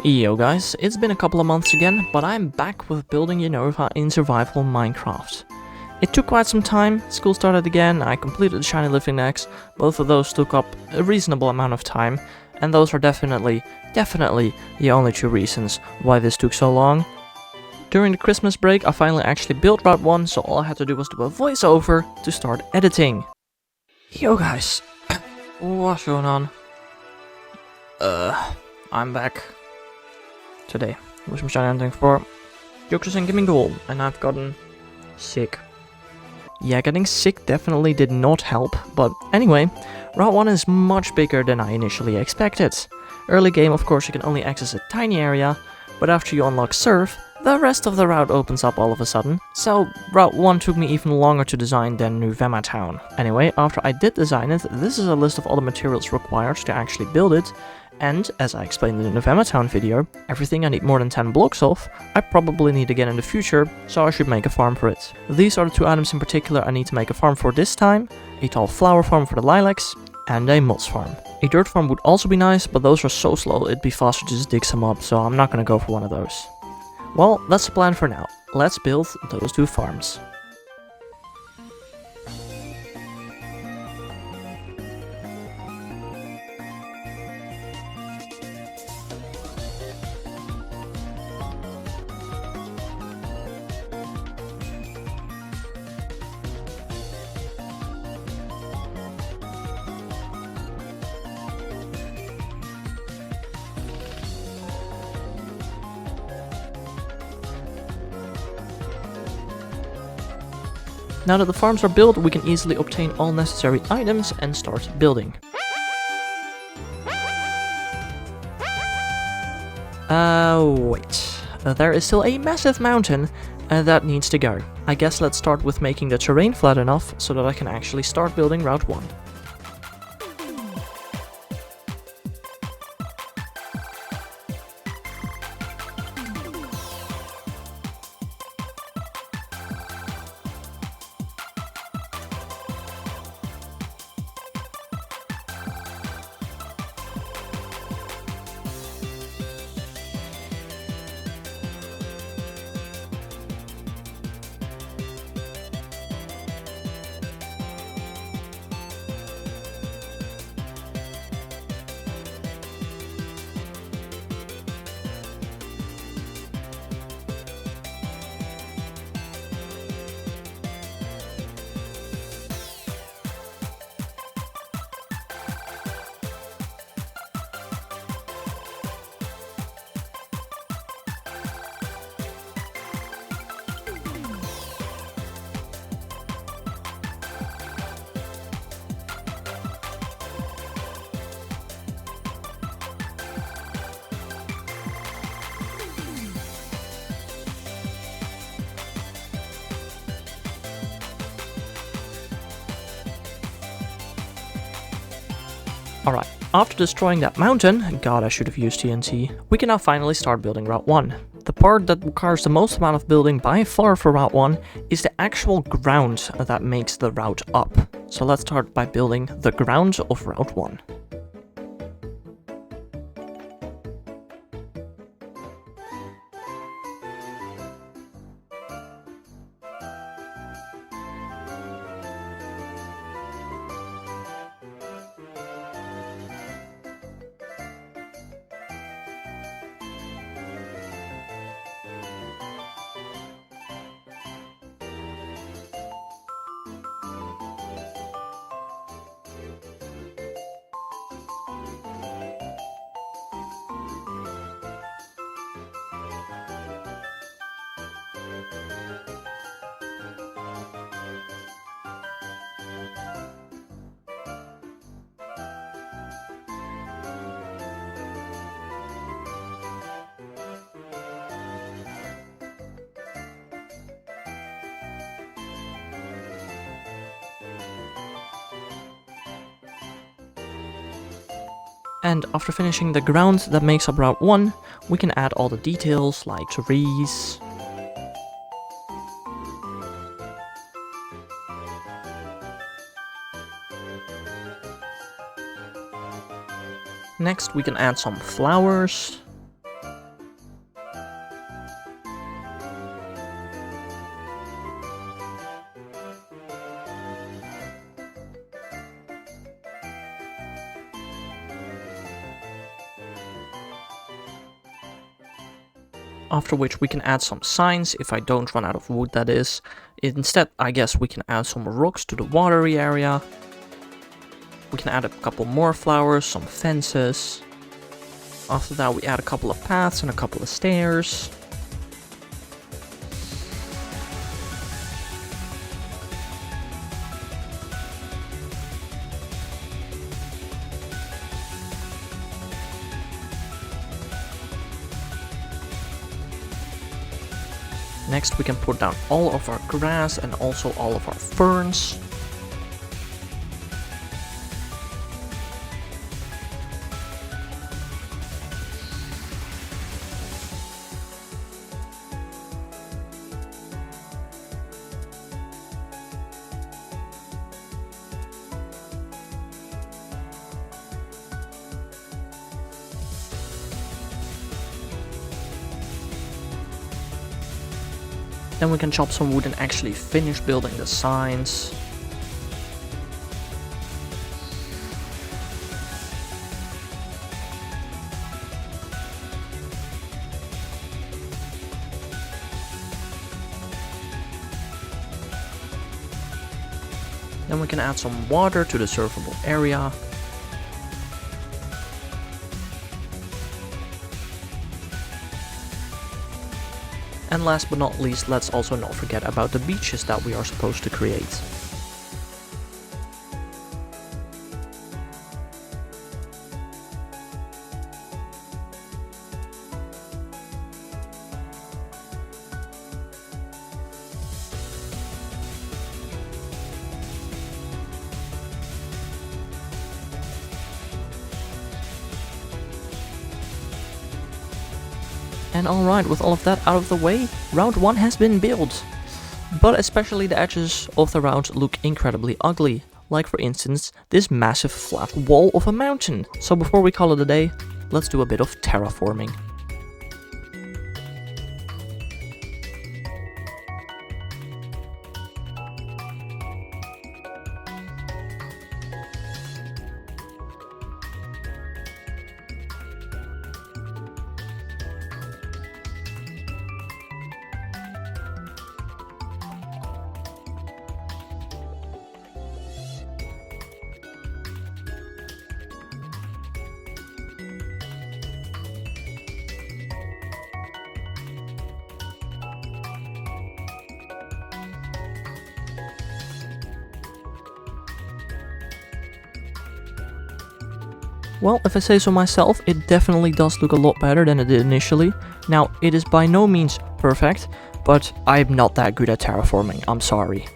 Yo guys, it's been a couple of months again, but I'm back with building Unova in survival Minecraft. It took quite some time, school started again, I completed the shiny lifting axe, both of those took up a reasonable amount of time, and those are definitely the only two reasons why this took so long. During the Christmas break I finally actually built Route 1, so all I had to do was do a voiceover to start editing. Yo guys, what's going on? I'm back. Today, with some shiny hunting for Jokers and Giving Gold, and I've gotten sick. Yeah, getting sick definitely did not help, but anyway, Route 1 is much bigger than I initially expected. Early game, of course, you can only access a tiny area, but after you unlock Surf, the rest of the route opens up all of a sudden. So, Route 1 took me even longer to design than Unova Town. Anyway, after I did design it, this is a list of all the materials required to actually build it, and, as I explained in the Unova Town video, everything I need more than 10 blocks of, I probably need again in the future, so I should make a farm for it. These are the two items in particular I need to make a farm for this time: a tall flower farm for the lilacs, and a moss farm. A dirt farm would also be nice, but those are so slow it'd be faster to just dig some up, so I'm not gonna go for one of those. Well, that's the plan for now. Let's build those two farms. Now that the farms are built, we can easily obtain all necessary items and start building. Wait. There is still a massive mountain that needs to go. I guess let's start with making the terrain flat enough so that I can actually start building Route 1. Alright, after destroying that mountain, god I should have used TNT, we can now finally start building Route 1. The part that requires the most amount of building by far for Route 1 is the actual ground that makes the route up. So let's start by building the ground of Route 1. And after finishing the ground that makes up Route 1, we can add all the details like trees, Next we can add some flowers. after which we can add some signs, if I don't run out of wood that is. Instead, I guess we can add some rocks to the watery area. We can add a couple more flowers, some fences. After that we add a couple of paths and a couple of stairs. Next we can put down all of our grass and also all of our ferns. Then we can chop some wood and actually finish building the signs. Then we can add some water to the servable area. And last but not least, let's also not forget about the beaches that we are supposed to create. And alright, with all of that out of the way, round 1 has been built. But especially the edges of the round look incredibly ugly. Like for instance, this massive flat wall of a mountain. So before we call it a day, let's do a bit of terraforming. Well, if I say so myself, it definitely does look a lot better than it did initially. Now, it is by no means perfect, but I'm not that good at terraforming, I'm sorry.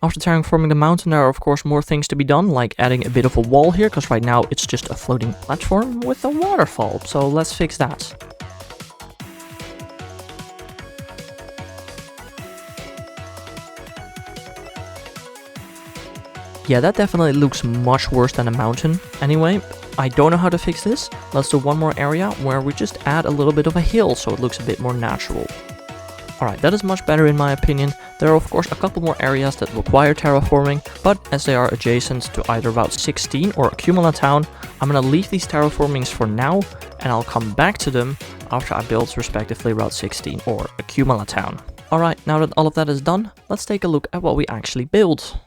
After terraforming the mountain, there are of course more things to be done, like adding a bit of a wall here, because right now it's just a floating platform with a waterfall, so let's fix that. Yeah, that definitely looks much worse than a mountain. Anyway, I don't know how to fix this. Let's do one more area where we just add a little bit of a hill so it looks a bit more natural. Alright, that is much better in my opinion. There are of course a couple more areas that require terraforming, but as they are adjacent to either Route 16 or Accumala Town, I'm gonna leave these terraformings for now, and I'll come back to them after I build respectively Route 16 or Accumala Town. Alright, now that all of that is done, let's take a look at what we actually built.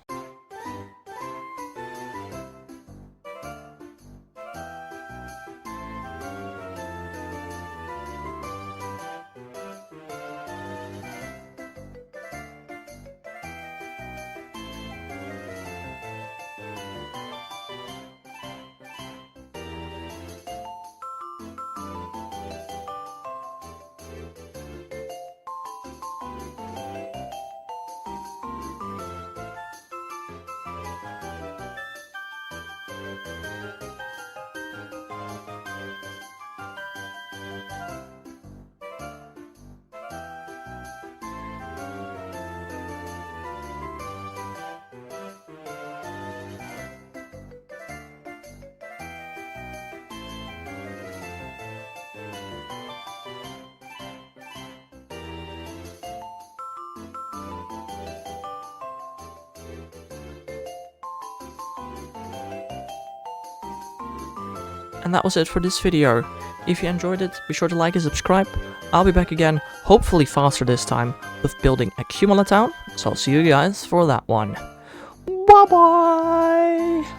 And that was it for this video. If you enjoyed it, be sure to like and subscribe. I'll be back again, hopefully faster this time, with building Accumala Town, so I'll see you guys for that one. Bye bye!